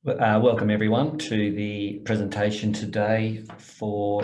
Welcome everyone to the presentation today for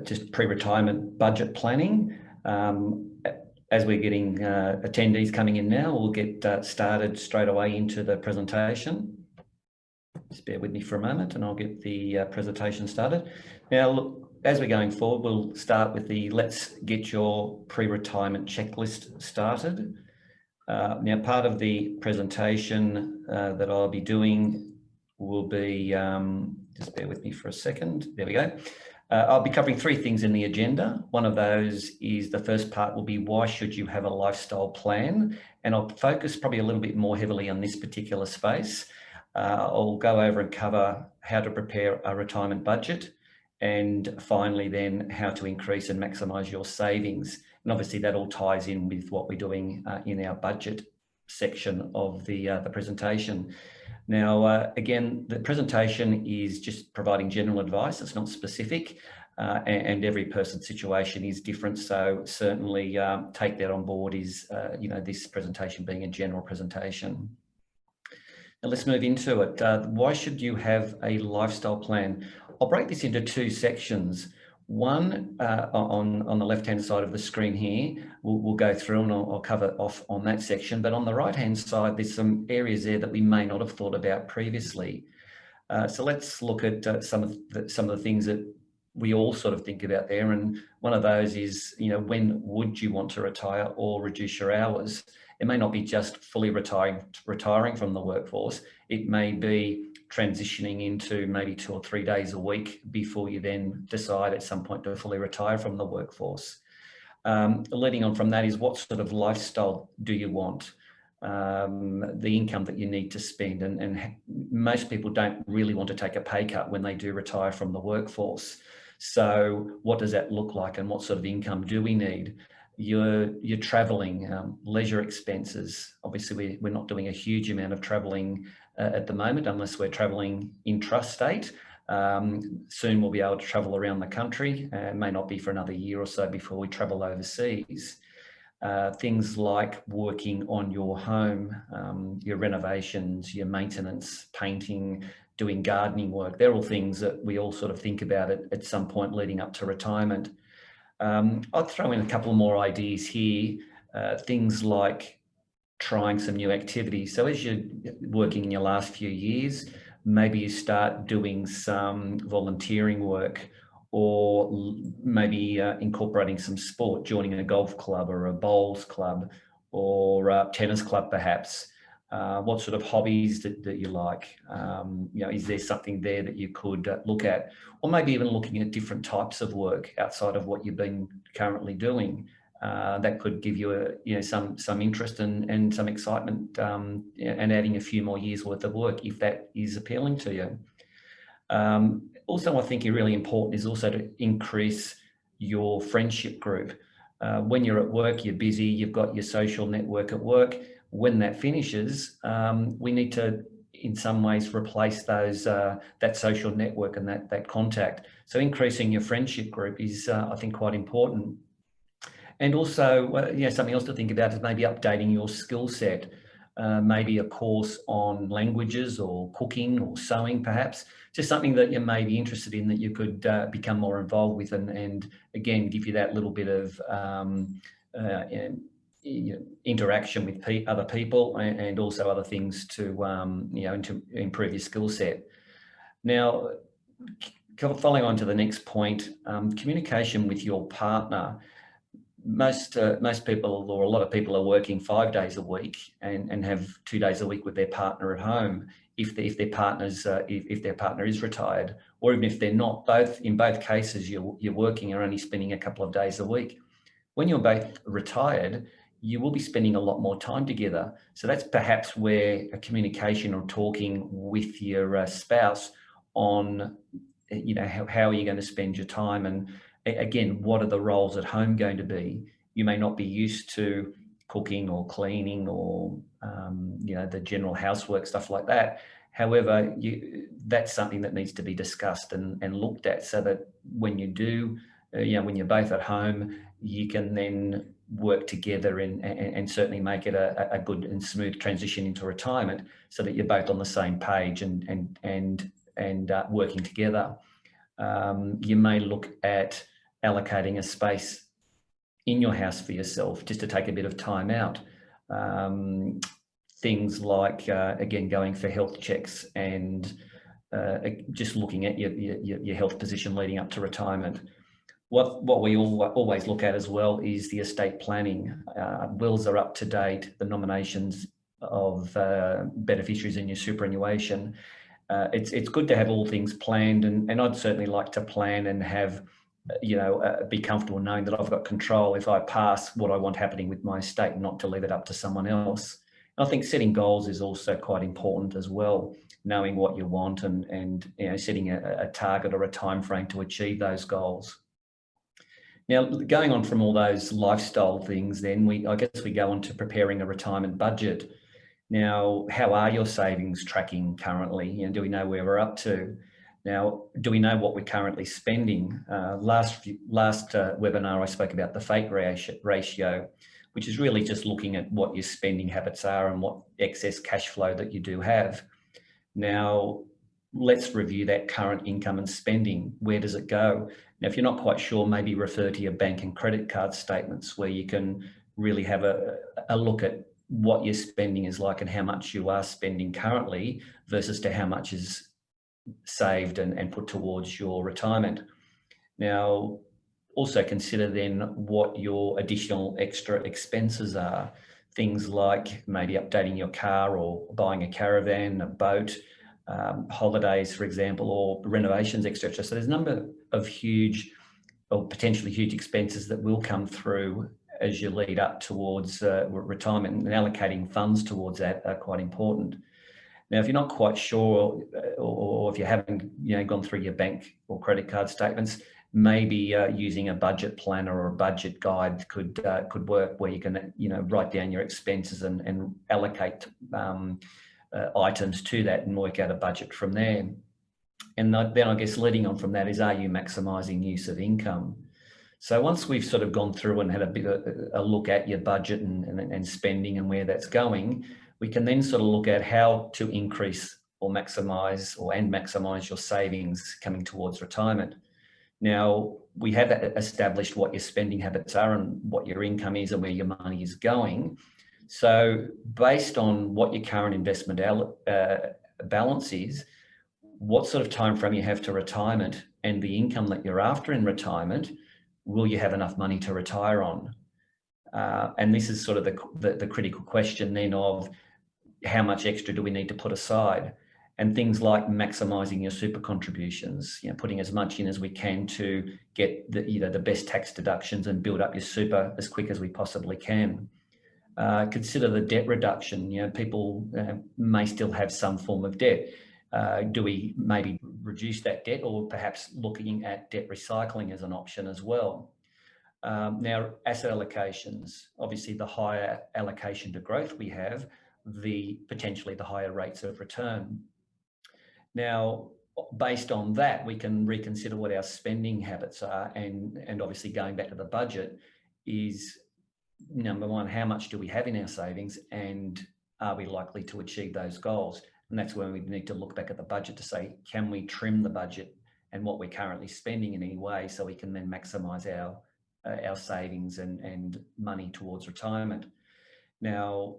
just pre-retirement budget planning. As we're getting attendees coming in now, we'll get started straight away into the presentation. Just bear with me for a moment and I'll get the presentation started. Now, look, as we're going forward, we'll start with the let's get your pre-retirement checklist started. Now, part of the presentation that I'll be doing will be, just bear with me for a second, there we go. I'll be covering three things in the agenda. One of those is the first part will be why should you have a lifestyle plan? And I'll focus probably a little bit more heavily on this particular space. I'll go over and cover how to prepare a retirement budget, and finally then how to increase and maximise your savings. And obviously that all ties in with what we're doing in our budget section of the presentation. Now, again, the presentation is just providing general advice. It's not specific, and every person's situation is different. So certainly take that on board is, this presentation being a general presentation. Now let's move into it. Why should you have a lifestyle plan? I'll break this into two sections. One on the left-hand side of the screen here, we'll go through and I'll cover off on that section. But on the right-hand side, there's some areas there that we may not have thought about previously. So let's look at some of the things that we all sort of think about there. And one of those is, when would you want to retire or reduce your hours? It may not be just fully retiring from the workforce. It may be transitioning into maybe 2 or 3 days a week before you then decide at some point to fully retire from the workforce. Leading on from that is what sort of lifestyle do you want? The income that you need to spend, and most people don't really want to take a pay cut when they do retire from the workforce. So what does that look like and what sort of income do we need? You're traveling, leisure expenses. Obviously, we're not doing a huge amount of traveling at the moment, unless we're traveling intrastate. Soon we'll be able to travel around the country. It may not be for another year or so before we travel overseas. Things like working on your home, your renovations, your maintenance, painting, doing gardening work. They're all things that we all sort of think about at some point leading up to retirement. I'll throw in a couple more ideas here, things like trying some new activities. So as you're working in your last few years, maybe you start doing some volunteering work, or maybe incorporating some sport, joining a golf club or a bowls club or a tennis club perhaps. What sort of hobbies that you like? Is there something there that you could look at? Or maybe even looking at different types of work outside of what you've been currently doing. That could give you some interest and some excitement, and adding a few more years worth of work if that is appealing to you. Also, I think really important is also to increase your friendship group. When you're at work, you're busy, you've got your social network at work. When that finishes, we need to, in some ways, replace those that social network and that contact. So increasing your friendship group is, I think, quite important. And also, something else to think about is maybe updating your skill set. Maybe a course on languages or cooking or sewing, perhaps. Just something that you may be interested in that you could become more involved with, and again, give you that little bit of interaction with other people, and also other things to to improve your skill set. Now, following on to the next point, communication with your partner. Most people, or a lot of people, are working 5 days a week and have 2 days a week with their partner at home. If their partner is retired, or even if they're not, in both cases you're working and only spending a couple of days a week. When you're both retired, you will be spending a lot more time together. So that's perhaps where a communication or talking with your spouse on, how are you going to spend your time, and again, what are the roles at home going to be? You may not be used to cooking or cleaning or, the general housework, stuff like that. However, that's something that needs to be discussed and looked at, so that when you do, when you're both at home, you can then work together and certainly make it a good and smooth transition into retirement, so that you're both on the same page and working together. You may look at allocating a space in your house for yourself just to take a bit of time out. Things like, again, going for health checks and just looking at your health position leading up to retirement. What we always look at as well is the estate planning. Wills are up to date, the nominations of beneficiaries in your superannuation. It's good to have all things planned, and I'd certainly like to plan and have, be comfortable knowing that I've got control if I pass what I want happening with my estate, not to leave it up to someone else. And I think setting goals is also quite important as well, knowing what you want and setting a target or a time frame to achieve those goals. Now, going on from all those lifestyle things, then I guess we go on to preparing a retirement budget. Now, how are your savings tracking currently? Do we know where we're up to? Now, do we know what we're currently spending? Last webinar, I spoke about the fate ratio, which is really just looking at what your spending habits are and what excess cash flow that you do have. Now, let's review that current income and spending. Where does it go? Now, if you're not quite sure, maybe refer to your bank and credit card statements, where you can really have a look at what your spending is like and how much you are spending currently versus to how much is saved and put towards your retirement. Now, also consider then what your additional extra expenses are. Things like maybe updating your car or buying a caravan, a boat, holidays, for example, or renovations, etc. So there's a number of huge or potentially huge expenses that will come through as you lead up towards retirement, and allocating funds towards that are quite important. Now, if you're not quite sure, or if you haven't gone through your bank or credit card statements, maybe using a budget planner or a budget guide could work, where you can write down your expenses and allocate items to that and work out a budget from there. And then I guess leading on from that is, are you maximising use of income? So once we've sort of gone through and had a bit of a look at your budget and spending and where that's going, we can then sort of look at how to increase or maximise your savings coming towards retirement. Now, we have established what your spending habits are and what your income is and where your money is going. So based on what your current investment balance is, what sort of time frame you have to retirement, and the income that you're after in retirement, will you have enough money to retire on? And this is sort of the critical question then of how much extra do we need to put aside? And things like maximising your super contributions, putting as much in as we can to get the best tax deductions and build up your super as quick as we possibly can. Consider the debt reduction. People may still have some form of debt. Do we maybe reduce that debt, or perhaps looking at debt recycling as an option as well? Now, asset allocations, obviously the higher allocation to growth we have, potentially the higher rates of return. Now, based on that, we can reconsider what our spending habits are, and obviously going back to the budget is, number one, how much do we have in our savings, and are we likely to achieve those goals? And that's when we need to look back at the budget to say, can we trim the budget and what we're currently spending in any way, so we can then maximise our savings and money towards retirement. Now,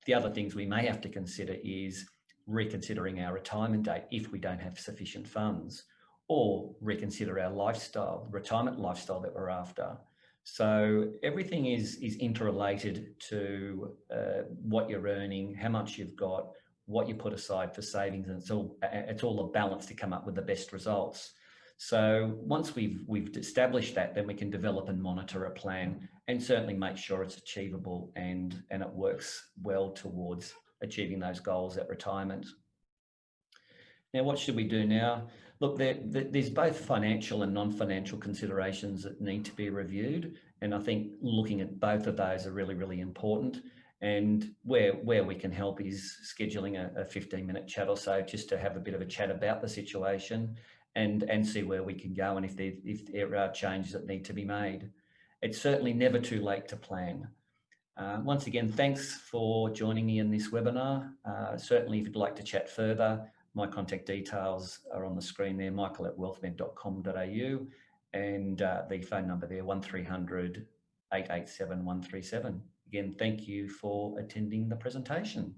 the other things we may have to consider is reconsidering our retirement date if we don't have sufficient funds, or reconsider our retirement lifestyle that we're after. So everything is interrelated to what you're earning, how much you've got, what you put aside for savings, and it's all a balance to come up with the best results. So once we've established that, then we can develop and monitor a plan, and certainly make sure it's achievable and it works well towards achieving those goals at retirement. Now, what should we do now? Look, there's both financial and non-financial considerations that need to be reviewed, and I think looking at both of those are really, really important. And where we can help is scheduling a 15-minute chat or so, just to have a bit of a chat about the situation and see where we can go, and if there are changes that need to be made. it's certainly never too late to plan. Once again, thanks for joining me in this webinar. Certainly, if you'd like to chat further, my contact details are on the screen there, michael@wealthmed.com.au, and the phone number there, 1300 887 137. Again, thank you for attending the presentation.